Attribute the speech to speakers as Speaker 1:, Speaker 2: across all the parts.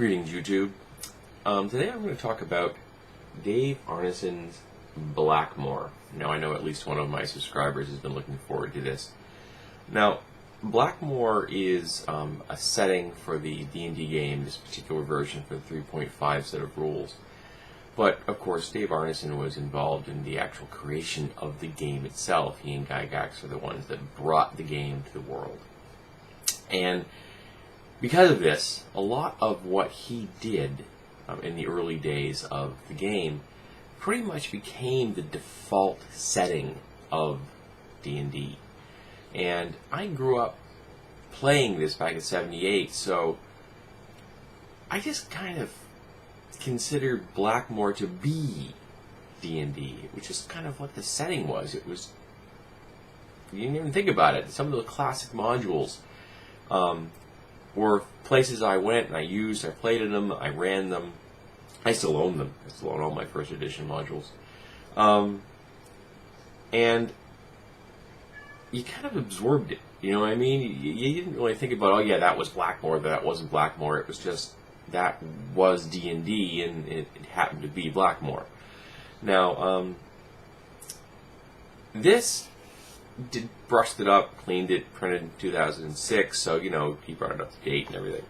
Speaker 1: Greetings, YouTube. Today I'm going to talk about Dave Arneson's Blackmoor. Now, I know at least one of my subscribers has been looking forward to this. Now, Blackmoor is a setting for the D&D game, this particular version for the 3.5 set of rules. But, of course, Dave Arneson was involved in the actual creation of the game itself. He and Gygax are the ones that brought the game to the world. And because of this, a lot of what he did in the early days of the game pretty much became the default setting of D&D. And I grew up playing this back in '78, so I just kind of considered Blackmoor to be D&D, which is kind of what the setting was. It was, you didn't even think about it. Some of the classic modules were places I went and I used, I played in them, I ran them. I still own them. I still own all my first edition modules. And you kind of absorbed it. You know what I mean? You didn't really think about, oh yeah, that was Blackmoor, that wasn't Blackmoor. It was just, that was D&D, and it happened to be Blackmoor. Now, this brushed it up, cleaned it, printed in 2006, so, you know, he brought it up to date and everything.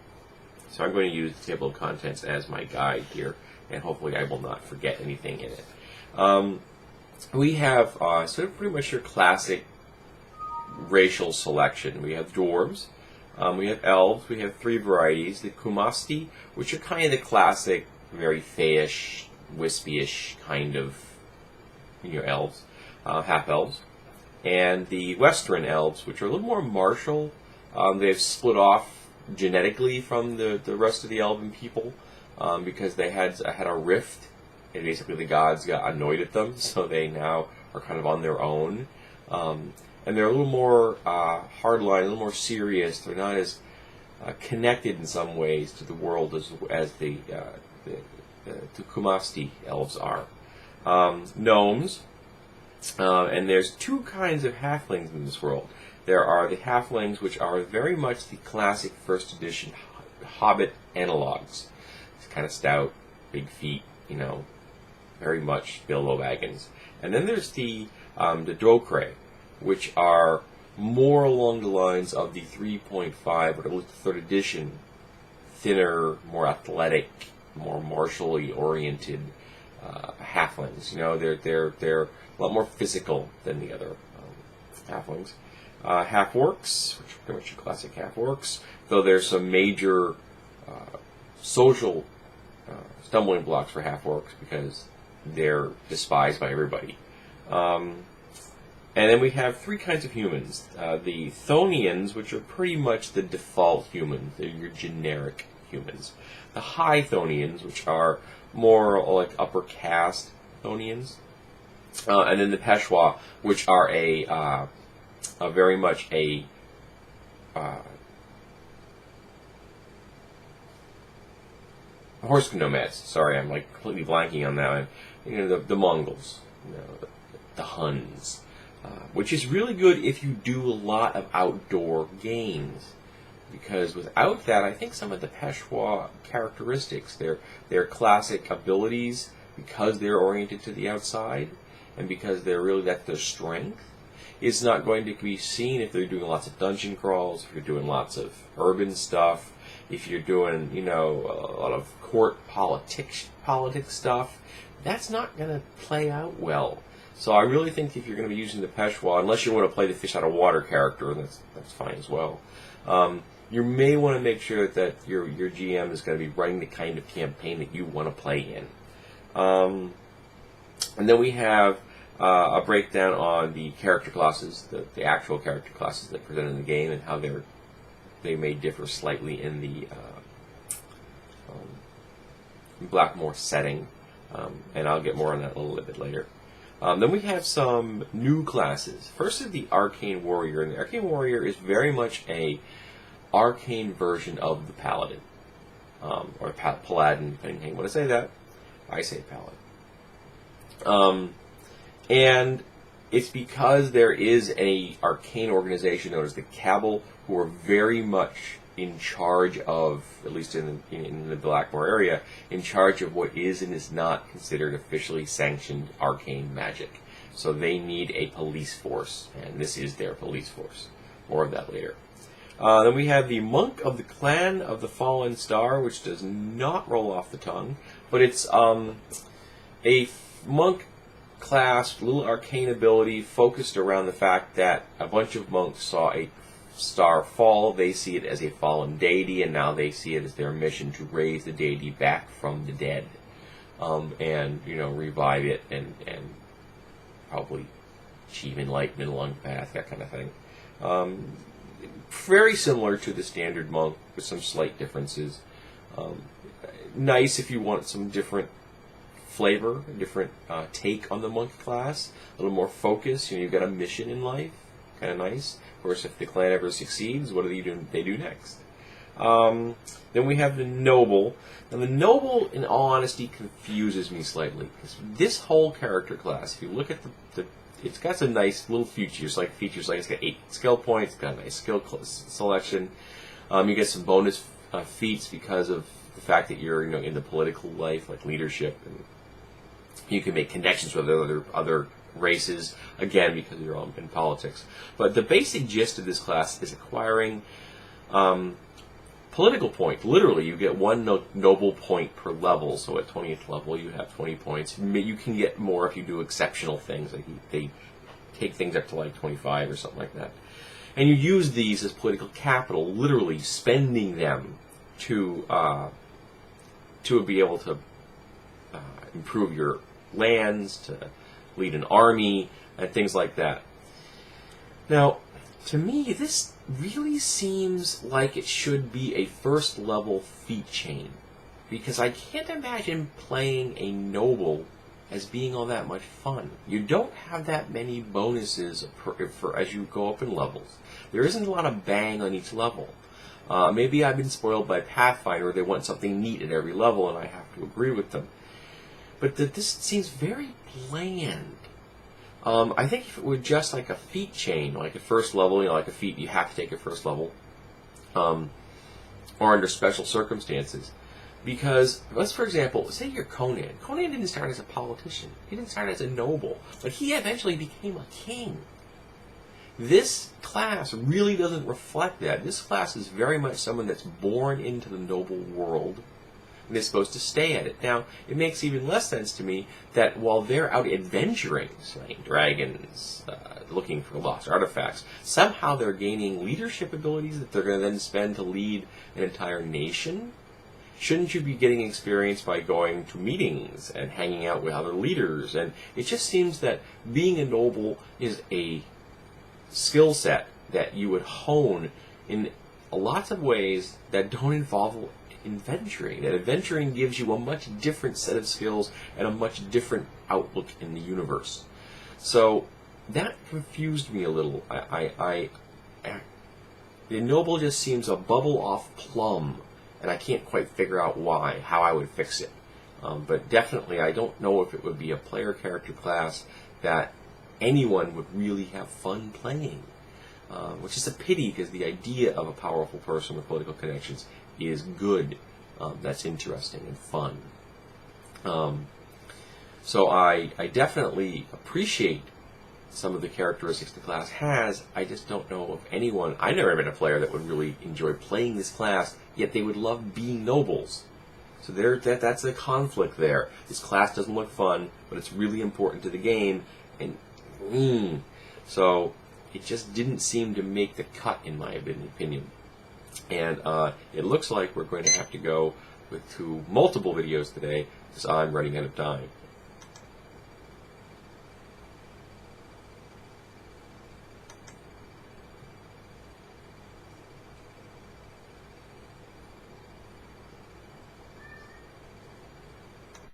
Speaker 1: So I'm going to use the table of contents as my guide here, and hopefully I will not forget anything in it. We have sort of pretty much your classic racial selection. We have dwarves, we have elves, we have three varieties, the Kumasti, which are kind of the classic, very fayish, wispyish kind of, you know, elves, half-elves, and the Western elves, which are a little more martial. They've split off genetically from the rest of the elven people because they had a rift, and basically the gods got annoyed at them, so they now are kind of on their own. And they're a little more hardline, a little more serious. They're not as connected in some ways to the world as the Kumasti elves are. Gnomes, and there's two kinds of halflings in this world. There are the halflings, which are very much the classic first edition Hobbit analogs. It's kind of stout, big feet, you know, very much Bilbo Baggins. And then there's the Dokray, which are more along the lines of the 3.5, or at least the third edition, thinner, more athletic, more martially oriented halflings. You know, they're a lot more physical than the other halflings. Half-orcs, which are pretty much your classic half-orcs, though there's some major social stumbling blocks for half-orcs because they're despised by everybody. And then we have three kinds of humans. The Thonians, which are pretty much the default humans. They're your generic humans. The High Thonians, which are more like upper caste Thonians. And then the Peshwa, which are very much a horse nomads. Sorry, I'm like completely blanking on that one. You know, the Mongols, you know, the Huns. Which is really good if you do a lot of outdoor games, because without that, I think some of the Peshwa characteristics, their classic abilities, because they're oriented to the outside, and because that's their strength, is not going to be seen if they're doing lots of dungeon crawls, if you're doing lots of urban stuff, if you're doing, you know, a lot of court politics stuff. That's not going to play out well. So I really think if you're going to be using the Peshwa, unless you want to play the fish out of water character, that's fine as well. You may want to make sure that your GM is going to be running the kind of campaign that you want to play in. And then we have a breakdown on the character classes, the actual character classes that are presented in the game, and how they may differ slightly in the Blackmoor setting. And I'll get more on that a little bit later. Then we have some new classes. First is the Arcane Warrior, and the Arcane Warrior is very much a arcane version of the Paladin, or Paladin, depending on how you want to say that. I say Paladin. And it's because there is a arcane organization known as the Cabal, who are very much in charge of, at least in the Blackmoor area, in charge of what is and is not considered officially sanctioned arcane magic. So they need a police force, and this is their police force. More of that later. Then we have the Monk of the Clan of the Fallen Star, which does not roll off the tongue, but it's a monk class, little arcane ability focused around the fact that a bunch of monks saw a star fall. They see it as a fallen deity, and now they see it as their mission to raise the deity back from the dead, and revive it and probably achieve enlightenment along the path, that kind of thing. Very similar to the standard monk with some slight differences. Nice if you want some different flavor, a different take on the monk class, a little more focus. You've got a mission in life, kind of nice. Of course, if the clan ever succeeds, what do they do next? Then we have the noble. Now the noble, in all honesty, confuses me slightly, because this whole character class, if you look at it's got some nice little features, like it's got 8 skill points, it's got a nice skill selection. You get some bonus feats because of the fact that you're in the political life, like leadership, and you can make connections with other races, again because you're all in politics. But the basic gist of this class is acquiring political point. Literally, you get 1 noble point per level. So at 20th level, you have 20 points. You can get more if you do exceptional things. Like they take things up to like 25 or something like that. And you use these as political capital, literally spending them to be able to improve your lands, to lead an army, and things like that. Now, to me, this really seems like it should be a first level feat chain, because I can't imagine playing a noble as being all that much fun. You don't have that many bonuses for as you go up in levels. There isn't a lot of bang on each level. Maybe I've been spoiled by Pathfinder, where they want something neat at every level, and I have to agree with them. But this seems very bland. I think if it were just like a feat chain, like at first level, like a feat you have to take at first level, or under special circumstances. Because, for example, say you're Conan. Conan didn't start as a politician. He didn't start as a noble. But he eventually became a king. This class really doesn't reflect that. This class is very much someone that's born into the noble world, and is supposed to stay at it. Now, it makes even less sense to me that while they're out adventuring, slaying dragons, looking for lost artifacts, somehow they're gaining leadership abilities that they're going to then spend to lead an entire nation. Shouldn't you be getting experience by going to meetings and hanging out with other leaders? And it just seems that being a noble is a skill set that you would hone in lots of ways that don't involve adventuring. That adventuring gives you a much different set of skills and a much different outlook in the universe. So that confused me a little. The noble just seems a bubble off plum, and I can't quite figure out how I would fix it. But definitely, I don't know if it would be a player character class that anyone would really have fun playing. Which is a pity, because the idea of a powerful person with political connections is good. That's interesting and fun. So I definitely appreciate some of the characteristics the class has. I just don't know of anyone. I never met a player that would really enjoy playing this class, yet they would love being nobles. So that's the conflict there. This class doesn't look fun, but it's really important to the game, and so it just didn't seem to make the cut, in my opinion. And it looks like we're going to have to go to multiple videos today, because I'm running out of time.